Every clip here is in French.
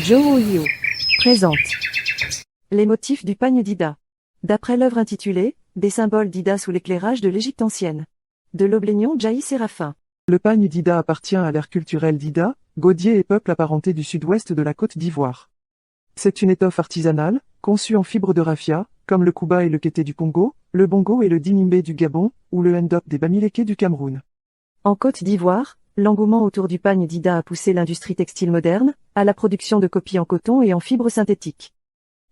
Joo présente les motifs du pagne d'Ida. D'après l'œuvre intitulée « Des symboles d'Ida sous l'éclairage de l'Égypte ancienne » de l'Oblénion Jaï Séraphin. Le pagne d'Ida appartient à l'ère culturelle d'Ida, Gaudier et peuple apparenté du sud-ouest de la Côte d'Ivoire. C'est une étoffe artisanale, conçue en fibre de raffia, comme le Kouba et le Kété du Congo, le Bongo et le Dinimbe du Gabon, ou le Ndop des Bamileke du Cameroun. En Côte d'Ivoire, l'engouement autour du pagne d'Ida a poussé l'industrie textile moderne, à la production de copies en coton et en fibres synthétiques.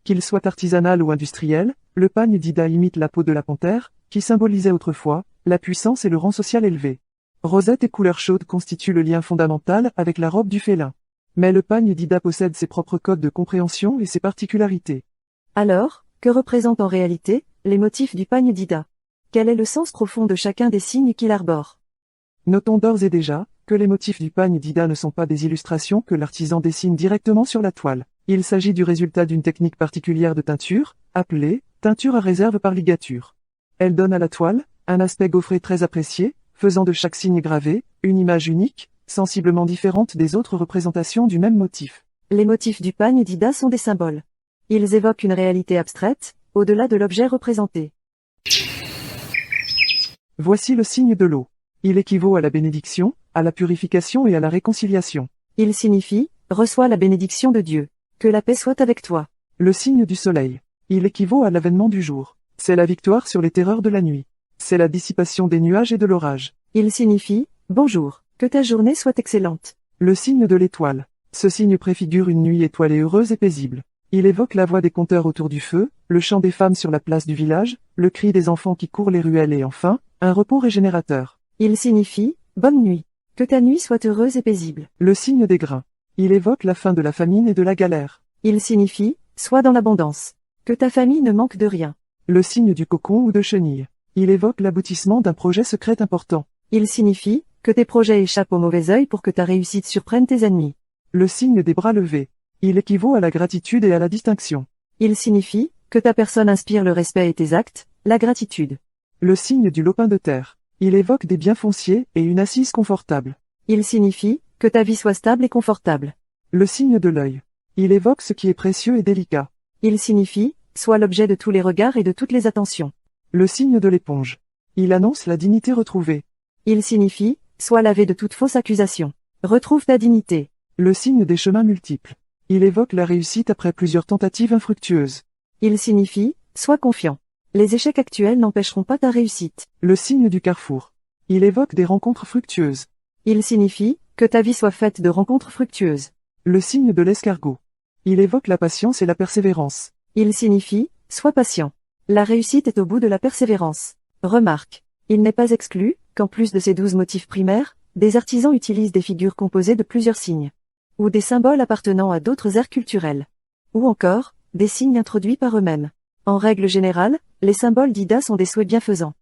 Qu'il soit artisanal ou industriel, le pagne d'Ida imite la peau de la panthère, qui symbolisait autrefois la puissance et le rang social élevé. Rosette et couleurs chaudes constituent le lien fondamental avec la robe du félin. Mais le pagne d'Ida possède ses propres codes de compréhension et ses particularités. Alors, que représentent en réalité les motifs du pagne d'Ida? Quel est le sens profond de chacun des signes qu'il arbore? Notons d'ores et déjà que les motifs du pagne d'Ida ne sont pas des illustrations que l'artisan dessine directement sur la toile. Il s'agit du résultat d'une technique particulière de teinture, appelée teinture à réserve par ligature. Elle donne à la toile un aspect gaufré très apprécié, faisant de chaque signe gravé une image unique, sensiblement différente des autres représentations du même motif. Les motifs du pagne d'Ida sont des symboles. Ils évoquent une réalité abstraite, au-delà de l'objet représenté. Voici le signe de l'eau. Il équivaut à la bénédiction, à la purification et à la réconciliation. Il signifie « Reçois la bénédiction de Dieu. Que la paix soit avec toi ». Le signe du soleil. Il équivaut à l'avènement du jour. C'est la victoire sur les terreurs de la nuit. C'est la dissipation des nuages et de l'orage. Il signifie « Bonjour. Que ta journée soit excellente ». Le signe de l'étoile. Ce signe préfigure une nuit étoilée heureuse et paisible. Il évoque la voix des conteurs autour du feu, le chant des femmes sur la place du village, le cri des enfants qui courent les ruelles et enfin, un repos régénérateur. Il signifie « Bonne nuit. Que ta nuit soit heureuse et paisible ». Le signe des grains. Il évoque la fin de la famine et de la galère. Il signifie « Sois dans l'abondance. Que ta famille ne manque de rien ». Le signe du cocon ou de chenille. Il évoque l'aboutissement d'un projet secret important. Il signifie « Que tes projets échappent au mauvais œil pour que ta réussite surprenne tes ennemis ». Le signe des bras levés. Il équivaut à la gratitude et à la distinction. Il signifie « Que ta personne inspire le respect et tes actes, la gratitude ». Le signe du lopin de terre. Il évoque des biens fonciers et une assise confortable. Il signifie « Que ta vie soit stable et confortable ». Le signe de l'œil. Il évoque ce qui est précieux et délicat. Il signifie « Sois l'objet de tous les regards et de toutes les attentions ». Le signe de l'éponge. Il annonce la dignité retrouvée. Il signifie « Sois lavé de toute fausse accusation. Retrouve ta dignité ». Le signe des chemins multiples. Il évoque la réussite après plusieurs tentatives infructueuses. Il signifie « Sois confiant. Les échecs actuels n'empêcheront pas ta réussite ». Le signe du carrefour. Il évoque des rencontres fructueuses. Il signifie « Que ta vie soit faite de rencontres fructueuses ». Le signe de l'escargot. Il évoque la patience et la persévérance. Il signifie « Sois patient. La réussite est au bout de la persévérance ». Remarque. Il n'est pas exclu qu'en plus de ces 12 motifs primaires, des artisans utilisent des figures composées de plusieurs signes. Ou des symboles appartenant à d'autres aires culturelles. Ou encore, des signes introduits par eux-mêmes. En règle générale, les symboles d'Ida sont des souhaits bienfaisants.